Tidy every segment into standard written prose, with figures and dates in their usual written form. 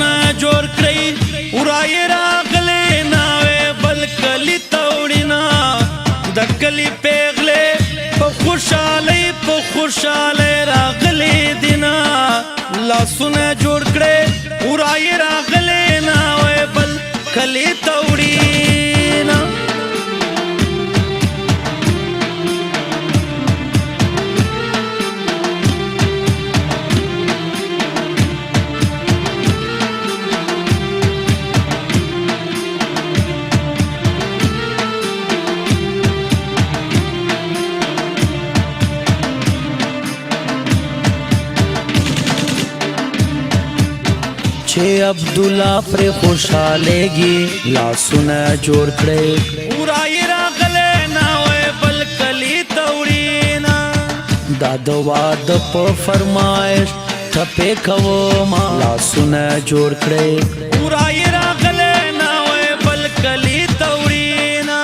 لاسونه جوړ کړئ ورای راغلې ناوې بل کلی توړینا د کلی پیغلې په خوشالۍ راغلې دینا لاسونه جوړ کړئ ورای راغلې ناوې بل کلی توړینا چې عبدالله پر خوشالېږي لاسونه جوړ کړئ ورای راغلې ناوې بل کلی توړینا دا د واده په فرمایش ټپې کومه لاسونه جوړ کړئ ورای راغلې ناوې بل کلی توړینا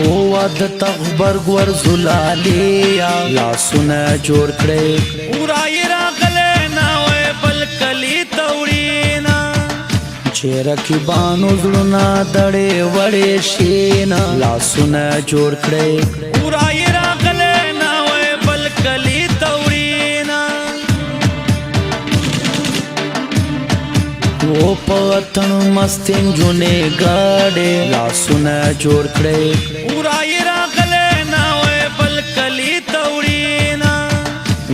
او واده تغبرګ ورزلالیا لاسونه جوړ کړئ ورای راغلې ناوې بل کلی توړینا چې رقیبانو زړونه دړې وړې شینا لاسونه جوړ کړئ ورای راغلې ناوې بل کلی توړینا او پتن مستین جونې گاډې لاسونه جوړ کړئ ورای راغلې ناوې بل کلی توړینا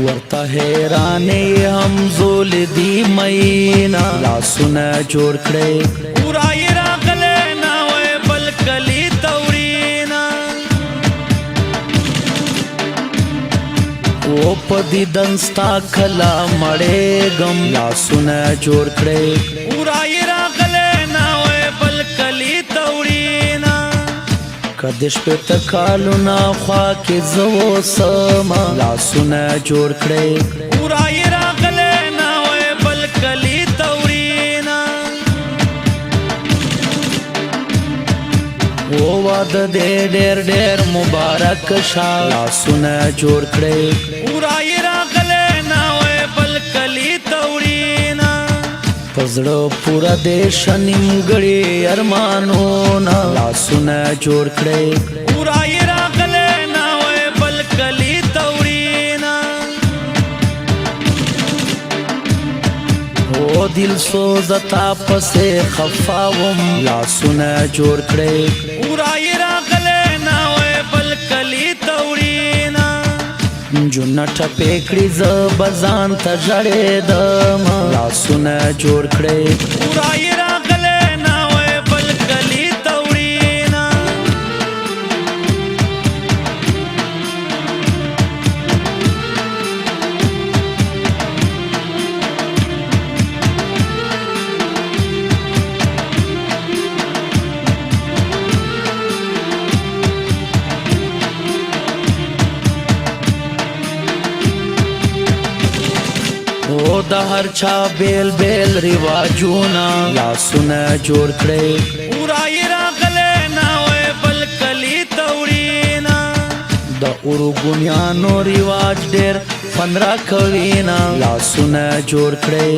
ورته حیرانې هم زول دی مینا لاسونه جوړ کړئ ورای راغلې ناوې بل کلی توړینا او په دیدن ستا کله مړېږم لاسونه جوړ کړئ ورای راغلې ناوې بل کلی توړینا کده شپې ته کالونه خوا کې زه اوسمه لاسونه جوړ کړئ ورای راغلې ناوې بل کلی توړینا او واده دې ډېر مبارک شه لاسونه جوړ کړئ ورای راغلې ناوې بل کلی توړینا پزړه پورا دیش نیمګړي ارمانونه لاسونه جوړ کړئ ورای راغلې ناوې بل کلی توړینا او دل سوزتا پسې خفاوم لاسونه جوړ کړئ ورای راغلې ناوې بل کلی توړینا جون ټپې کړې ز بزان ته ژړېدم لاسونه جوړ کړئ ورای راغلې ناوې بل کلی توړینا او د هر چا بیل رواجونه لاسونه جوړ کړئ ورای راغلې ناوې بل کلی توړینا د اورګونیانو رواج ډېر فن راکوینا لاسونه جوړ کړئ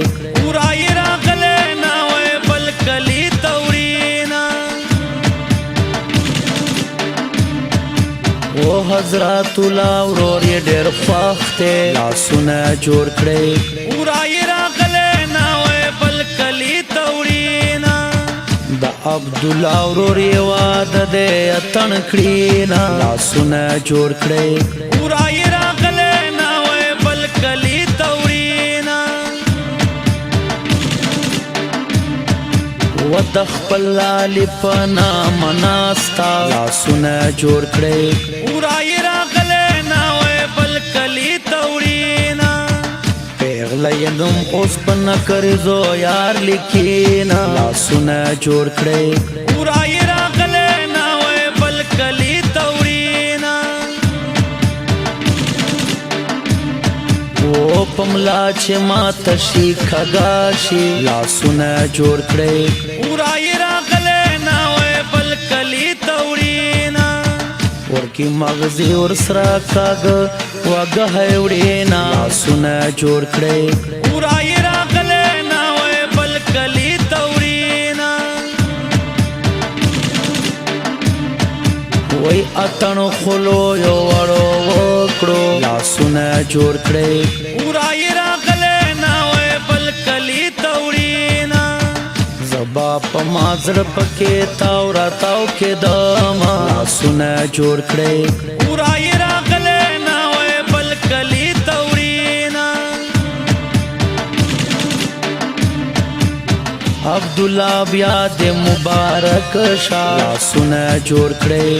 ورای راغلې ناوې بل کلی توړینا او حضرت الله ورور یې ډېر خوښ دی لاسونه جوړ کړئ ورای راغلې ناوې بل کلی توړینا د عبدالله ورور یې واده دی اتڼ کړینا لاسونه جوړ کړئ ورای راغلې ناوې بل کلی توړینا و د خپل لالي په نامه ناستا لاسونه جوړ کړئ ورای راغلې ناوې بل کلی توړینا پیغله یې نوم اوس په نکریزو یار لیکینا لاسونه جوړ کړئ ورای راغلې ناوې بل کلی توړینا او پملا چې ماته شي کږه شي لاسونه جوړ کړئ ورای راغلې ناوې بل کلی توړینا ورکی مغزی ور سره کاغ وګه وړینا لاسونه جوړ کړي ورای راغله نا وې بل کلی تورینا وای اتنو خلو یو ورو وکړو لاسونه جوړ کړي ورای راغله نا وې بل کلی تورینا زبا په مازر پکې تاو را تاو کې دما لاسونه جوړ کړي ورای راغله نا وې بل کلی تورینا عبدالله بیا د مبارک شاه لاسونه جوړ کړي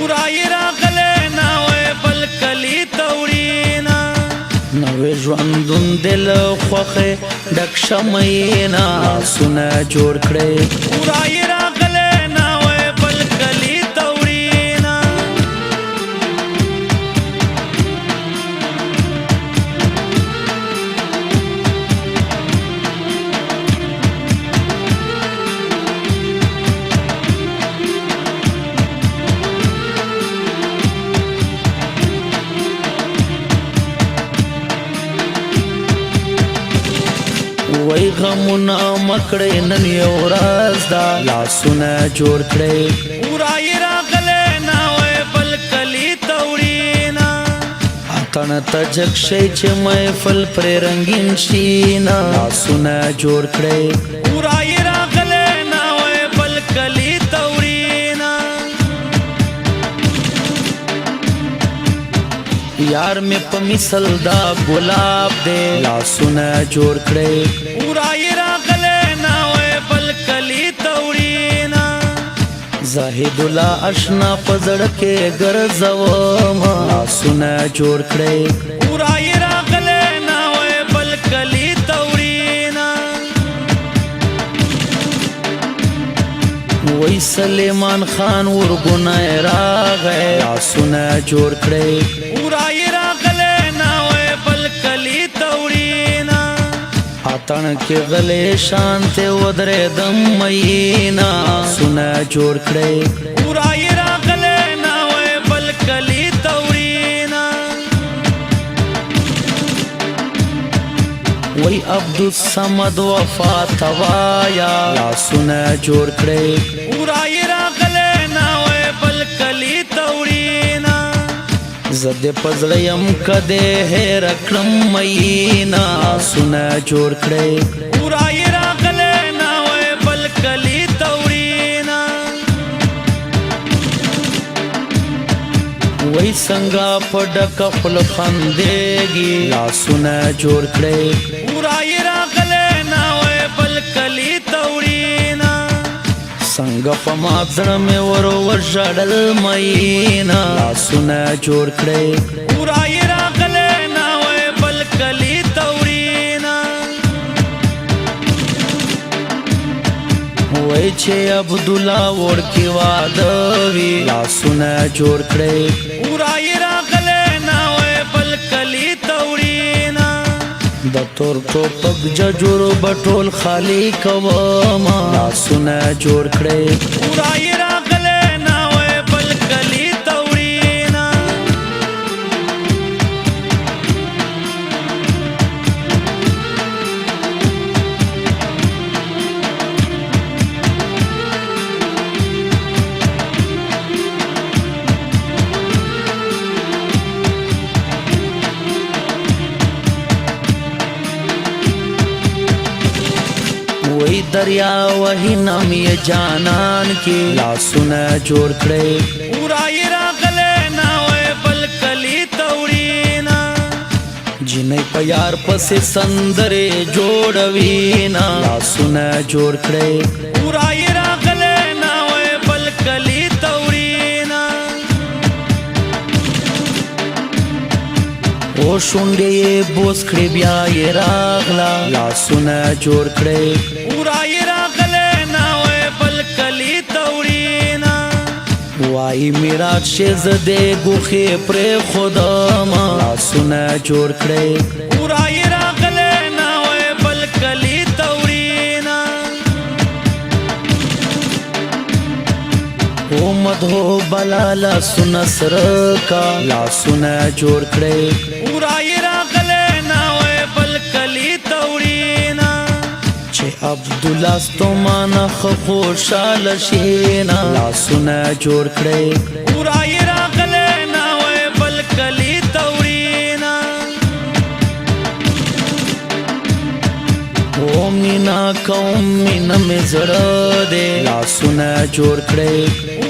ورای راغله نا وې بل کلی تورینا نوې ژوندون دل خوخه ډک شمینا لاسونه جوړ کړي ورای راغله نا وې بل کلی تورینا وای غمونه مکړې نن یو ورځ دا لاسونه جوړ کړي ورای راغله نا وې بل کلی تورینا اتن تجک شي چې محفل پر رنگین شینا لاسونه جوړ کړي ورای راغله نا وې بل کلی تورینا یار می په مثل دا ګلاب دے لاسونه جوړ کړي ورای راغله نا وې بل کلی تورینا زاهد الله آشنا پزړ کې ګرځوم لاسونه جوړ کړي ورای راغله نا وې بل کلی تورینا وای سلیمان خان ورګونه راغې لاسونه جوړ کړي ورای راغله نا وې بل کلی تورینا اتن کې غلې شانته ودرې دم مینا سونه جوړ کړي ورای راغله نا وې بل کلی تورینا وای عبد الصمد وفات وایا لاسونه جوړ کړي ورای راغله نا وې بل کلی تورینا زد پزړیم کده هر کړم مینا سونه جوړ کړي ورای راغله نا وې بل کلی تورینا وای څنګه پډک خپل خندېږي لاسونه جوړ کړي ورای راغله نا وې بل کلی تورینا څنګه په مازړ مې ورو ورژړل مینا لاسونه جوړ کړي ورای راغله نا وې بل کلی تورینا وای چې عبدالله ورکی واده وی لاسونه جوړ کړي ورای راغله نا وې بل کلی تورینا د تور ټوپک ججور بټول خالی کوما لاسونه جوړ کړي ورای راغله نا وې بل کلی تورینا وای دریا وہی نام یہ جانان کی لاسونه جوړ کړي ورای راغله نا وې بل کلی تورینا جنې په یار پسې سندره جوړوي نا لاسونه جوړ کړي ورای راغله نا وې بل کلی تورینا او شونډې بوس کړې بیا یې راغلا لاسونه جوړ کړي ورای راغله نا وې بل کلی تورینا وای میرات شزده ګوخې پر خداما لاسونه جوړ کړي ورای راغله نا وې بل کلی تورینا مدحو بلا لاسونه سره کا لاسونه جوړ کړي ورای راغله ناوې بل کلی توړینا چې عبدالله ستومانه خوشاله شینا لاسونه جوړ کړي ورای راغله ناوې بل کلی توړینا او مینا کوم مینا می زړه دې لاسونه جوړ کړي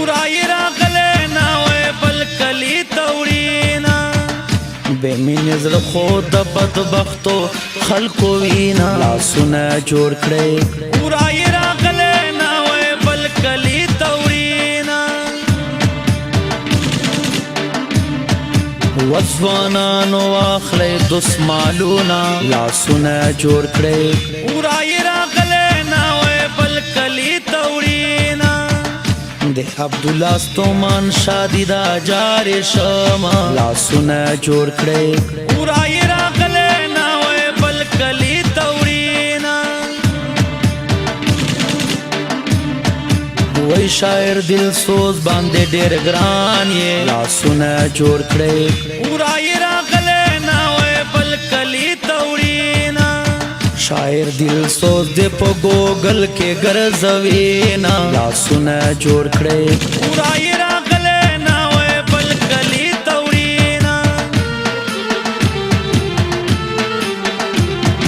ورای راغله ناوې بل کلی توړینا بے مینې زړه خو د بدبختو خلکو وینا لاسونه جوړ کړي ورای راغله ناوې بل کلی توړینا وځوانانو واخلې دسمالونه لاسونه جوړ کړي ورای راغله ناوې بل کلی توړینا د عبدالله ستومان شادي دا جار شما لاسونه جوړ کړي ورای راغله ناوې بل کلی توړینا وای شاعر دل سوز باندې ډېر ګران یې لاسونه جوړ کړي ورای راغله ناوې بل کلی توړینا شاعر دل سوز دې په ګوګل کې ګرځوي نا لاسونه جوړ کړي ورای